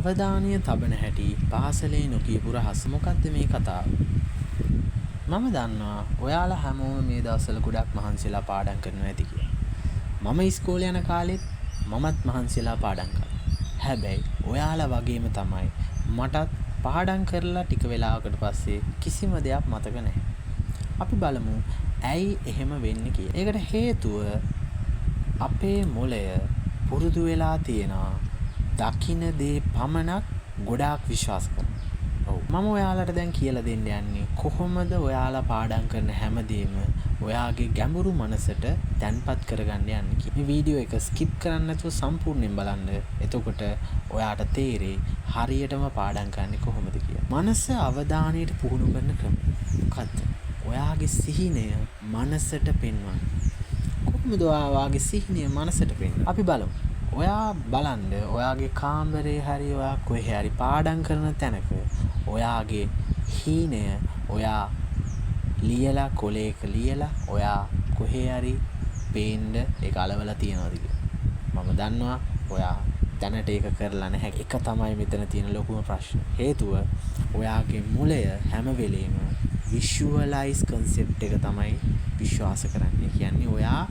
අවධානය තබන හැටි පාසලේ නොකියපු රහස. මොකද්ද මේ කතාව? මම දන්නවා ඔයාලා හැමෝම මේ දවස්වල ගොඩක් මහන්සිලා පාඩම් කරනවා ඇති කියලා. මම ඉස්කෝලේ යන කාලෙත් මමත් මහන්සිලා පාඩම් කරා. හැබැයි ඔයාලා වගේම තමයි මටත් පාඩම් කරලා ටික වෙලාවකට පස්සේ කිසිම දෙයක් මතක නැහැ. අපි බලමු ඇයි එහෙම වෙන්නේ කියලා. ඒකට හේතුව අපේ මොළය පුරුදු වෙලා තියෙනවා දකින්න දේ පමණක් ගොඩාක් විශ්වාස කරනවා. ඔව්. මම ඔයාලට දැන් කියලා දෙන්න යන්නේ කොහොමද ඔයාලා පාඩම් කරන හැමදේම ඔයාගේ ගැඹුරු මනසට තැන්පත් කරගන්න යන්නේ කියලා. මේ වීඩියෝ එක ස්කිප් කරන්න නැතුව සම්පූර්ණයෙන් බලන්න. එතකොට ඔයාට තේරෙයි හරියටම පාඩම් කරන්නේ කොහොමද කියලා. මනස අවධානයට පුහුණු කරන ක්‍රමය. මොකද්ද? ඔයාගේ සිහිනය මනසට පෙන්වන්න. කොහොමද ඔයාගේ සිහිනය මනසට පෙන්වන්නේ? අපි බලමු. ඔයා බලන්න ඔයාගේ කාමරේ හරි ඔයා කොහේ හරි පාඩම් කරන තැනක ඔයාගේ හීනය ඔයා ලියලා කොලයක ලියලා ඔයා කොහේ හරි පේන්න ඒක අලවලා තියනවාද කියලා. මම දන්නවා ඔයා දැනට ඒක කරලා නැහැ. ඒක තමයි මෙතන තියෙන ලොකුම ප්‍රශ්නේ. හේතුව ඔයාගේ මොළය හැම වෙලේම විෂුවලයිස් කන්සෙප්ට් එක තමයි විශ්වාස කරන්නේ. කියන්නේ ඔයා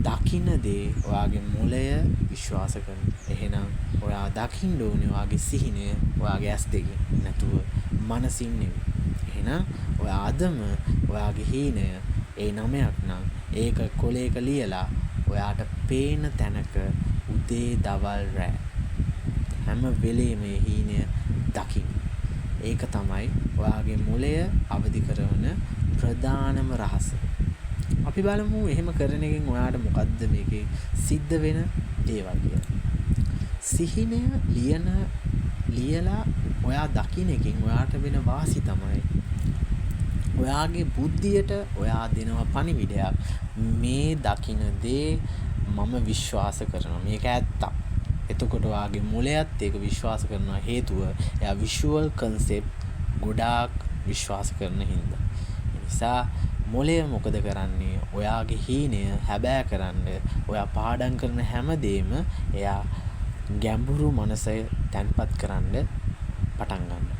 දකින්න දේ ඔයාගේ මොළය විශ්වාස කරනවා. එහෙනම් ඔයා දකින්න ඕනේ ඔයාගේ සිහිනය ඔයාගේ ඇස් දෙකෙන් නැතුව මනසින් නෙවෙයි. එහෙනම් ඔයා අදම ඔයාගේ හීනය ඒ 9ක් නම් ඒක කොලයක ලියලා ඔයාට පේන තැනක උදේ දවල් රෑ හැම වෙලේම මේ හීනය දකින්න. ඒක තමයි ඔයාගේ මොළය අවදි කරන ප්‍රධානම රහස. අපි බලමු එහෙම කරන එකෙන් ඔයාට මොකද්ද මේකේ සිද්ධ වෙන දේවල් කියලා. සිහිනය ලියලා ඔයා දකින්න එකෙන් ඔයාට වෙන වාසි තමයි ඔයාගේ බුද්ධියට ඔයා දෙනවා පණිවිඩයක්. මේ දකින්න දේ මම විශ්වාස කරනවා. මේක ඇත්තක්. එතකොට ඔයාගේ මොළයත් ඒක විශ්වාස කරනවා. හේතුව එයා විෂුවල් කන්සෙප්ට් ගොඩාක් විශ්වාස කරන හින්දා. ඒ නිසා මොළය මොකද කරන්නේ? ඔයාගේ හීනය හැබෑ කරන්න ඔයා පාඩම් කරන හැමදේම එයා ගැඹුරු මනසය තැන්පත් කරන්න පටන් ගන්නවා.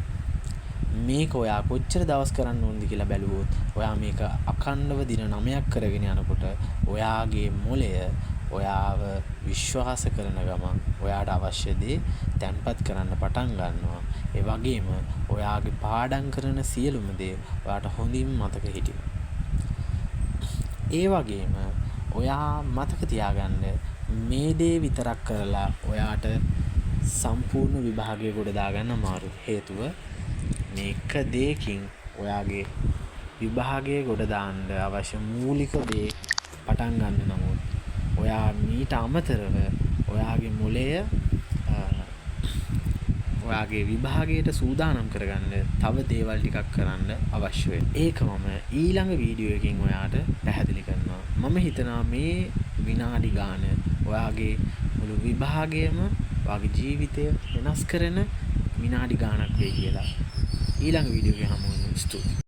මේක ඔයා කොච්චර දවස් කරන්න ඕනද කියලා බැලුවොත් ඔයා මේක අඛණ්ඩව දින 9ක් කරගෙන යනකොට ඔයාගේ මොළය ඔයාව විශ්වාස කරන ගමන් ඔයාට අවශ්‍ය දේ තැන්පත් කරන්න පටන් ගන්නවා. ඒ වගේම ඔයාගේ පාඩම් කරන සියලුම දේ ඔයාට හොඳින් මතක හිටිනවා. ඒ වගේම ඔයා මතක තියාගන්න මේ දේ විතරක් කරලා ඔයාට සම්පූර්ණ විභාගය ගොඩ දාගන්න අමාරු. හේතුව මේක දෙයකින් ඔයාගේ විභාගය ගොඩ දාන්න අවශ්‍ය මූලික දේ පටන් ගන්න නමුත් ඔයා මීට අමතරව ඔයාගේ මොළය ඔයාගේ විභාගයට සූදානම් කරගන්න තව දේවල් ටිකක් කරන්න අවශ්‍ය වෙනවා. ඒක මම ඊළඟ වීඩියෝ එකකින් ඔයාට පැහැදිලි කරනවා. මම හිතනවා මේ විනාඩි ගාන ඔයාගේ මුළු විභාගයම ඔයාගේ ජීවිතය වෙනස් කරන විනාඩි ගානක් වෙයි කියලා. ඊළඟ වීඩියෝ එකේ හමු වෙනවා. ස්තුතියි.